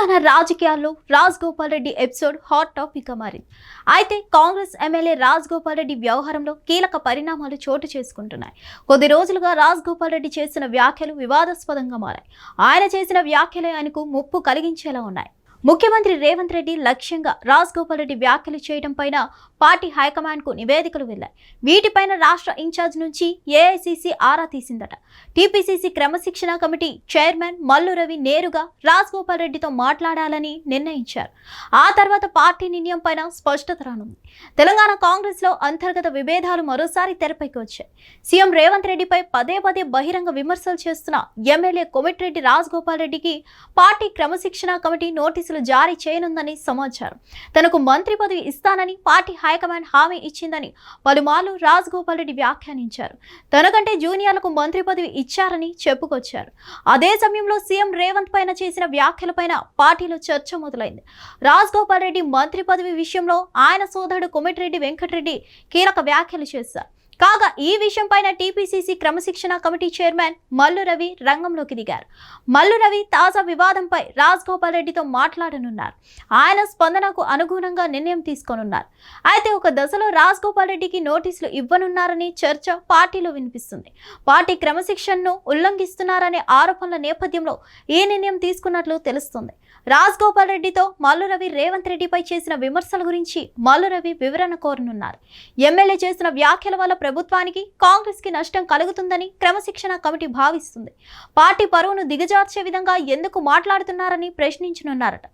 తెలంగాణ రాజకీయాల్లో Raj Gopal Reddy episode hot topic గా మారింది. అయితే కాంగ్రెస్ ఎమ్మెల్యే రాజ్ గోపాల్ రెడ్డి వ్యవహారంలో కీలక పరిణామాలు చోటు చేసుకుంటున్నాయి. కొద్ది రోజులుగా రాజ్ గోపాల్ రెడ్డి చేసిన వ్యాఖ్యలు వివాదాస్పదంగా మారాయి. ఆయన చేసిన వ్యాఖ్యలే ఆయనకు ముప్పు కలిగించేలా ఉన్నాయి. ముఖ్యమంత్రి రేవంత్ రెడ్డి లక్ష్యంగా రాజ్ గోపాల్ రెడ్డి వ్యాఖ్యలు చేయడం పైన పార్టీ హైకమాండ్ కు నివేదికలు వెళ్లాయి. వీటిపైన రాష్ట్ర ఇన్ఛార్జ్ నుంచి ఏఐసీసీ ఆరా తీసిందట. టీపీసీసీ క్రమశిక్షణ కమిటీ చైర్మన్ మల్లు రవి నేరుగా రాజ్ గోపాల్ రెడ్డితో మాట్లాడాలని నిర్ణయించారు. ఆ తర్వాత పార్టీ నిర్ణయం పైన స్పష్టత రానుంది. తెలంగాణ కాంగ్రెస్ లో అంతర్గత విభేదాలు మరోసారి తెరపైకి వచ్చాయి. సీఎం రేవంత్ రెడ్డిపై పదే పదే బహిరంగ విమర్శలు చేస్తున్న ఎమ్మెల్యే కోమటిరెడ్డి రాజ్ గోపాల్ రెడ్డికి పార్టీ క్రమశిక్షణ కమిటీ నోటీసులు జారీ చేయనుందని సమాచారం. తనకు మంత్రి పదవి ఇస్తానని పార్టీ హైకమాండ్ హామీ ఇచ్చిందని పలుమార్లు రాజ్ గోపాల్ రెడ్డి వ్యాఖ్యానించారు. తనకంటే జూనియర్లకు మంత్రి పదవి ఇచ్చారని చెప్పుకొచ్చారు. అదే సమయంలో సీఎం రేవంత్ పైన చేసిన వ్యాఖ్యలపైన పార్టీలో చర్చ మొదలైంది. రాజ్ గోపాల్ రెడ్డి మంత్రి పదవి విషయంలో ఆయన సోదరుడు కోమటిరెడ్డి వెంకటరెడ్డి కీలక వ్యాఖ్యలు చేశారు. కాగా ఈ విషయం పైన టీపీసీసీ క్రమశిక్షణ కమిటీ చైర్మన్ మల్లు రవి రంగంలోకి దిగారు. మల్లు రవి తాజా వివాదంపై రాజ్ గోపాల్ రెడ్డితో మాట్లాడనున్నారు. ఆయన స్పందనకు అనుగుణంగా నిర్ణయం తీసుకోనున్నారు. అయితే ఒక దశలో రాజ్ గోపాల్ రెడ్డికి నోటీసులు ఇవ్వనున్నారని చర్చ పార్టీలో వినిపిస్తుంది. పార్టీ క్రమశిక్షణను ఉల్లంఘిస్తున్నారనే ఆరోపణల నేపథ్యంలో ఈ నిర్ణయం తీసుకున్నట్లు తెలుస్తుంది. రాజ్ గోపాల్ రెడ్డితో మల్లు రవి రేవంత్ రెడ్డిపై చేసిన విమర్శల గురించి మల్లు రవి వివరణ కోరనున్నారు. ఎమ్మెల్యే చేసిన వ్యాఖ్యల వల్ల ప్రభుత్వానికి కాంగ్రెస్ కి నష్టం కలుగుతుందని క్రమశిక్షణ కమిటీ భావిస్తుంది. పార్టీ పరువును దిగజార్చే విధంగా ఎందుకు మాట్లాడుతున్నారని ప్రశ్నించనున్నారట.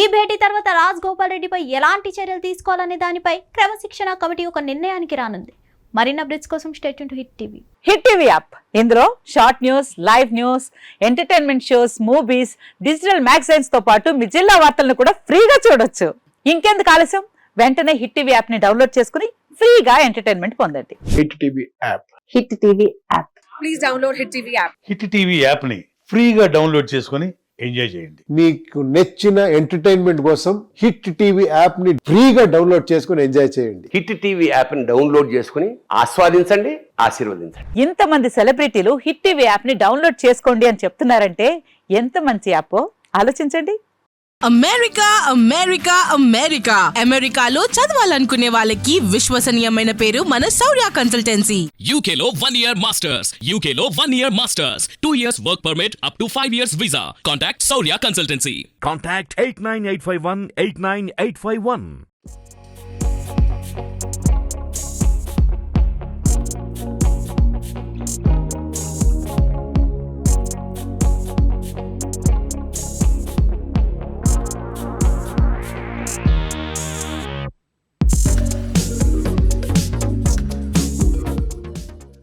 ఈ భేటీ తర్వాత రాజ్ గోపాల్ రెడ్డిపై ఎలాంటి చర్యలు తీసుకోవాలనే దానిపై క్రమశిక్షణ కమిటీ ఒక నిర్ణయానికి రానుంది. మరిన్ని అప్డేట్స్ కోసం stay tune to Hit TV. Hit TV app ఇందులో short news, live news, entertainment shows, movies, digital magazines తో పాటు మీ జిల్లా వార్తలను కూడా ఫ్రీగా చూడొచ్చు. ఇంకెందుకు ఆలస్యం, వెంటనే హిట్ టీవీ యాప్ ని డౌన్లోడ్ చేసుకుని ఫ్రీగా ఎంటర్టైన్మెంట్ పొందండి. Hit TV app. Hit TV app. Please download hit TV app. Hit TV app ని ఫ్రీగా డౌన్లోడ్ చేసుకుని ఎంజాయ్ చేయండి. మీకు నచ్చిన ఎంటర్టైన్మెంట్ కోసం హిట్ టీవీ యాప్ ని ఫ్రీగా డౌన్లోడ్ చేసుకుని ఎంజాయ్ చేయండి. హిట్ టీవీ యాప్ ని డౌన్లోడ్ చేసుకుని ఆస్వాదించండి, ఆశీర్వదించండి. ఇంతమంది సెలబ్రిటీలు హిట్ టీవీ యాప్ ని డౌన్లోడ్ చేసుకోండి అని చెప్తున్నారంటే ఎంత మంచి యాప్ ఆలోచించండి. అమెరికా అమెరికా అమెరికా అమెరికాలో చదవాలనుకునే వాళ్ళకి విశ్వసనీయమైన పేరు మన శౌర్య కన్సల్టెన్సీ. UK లో 1 year masters. UK లో 1 year masters. 2 years work permit up to 5 years visa. Contact Saurya Consultancy. Contact 89851 89851.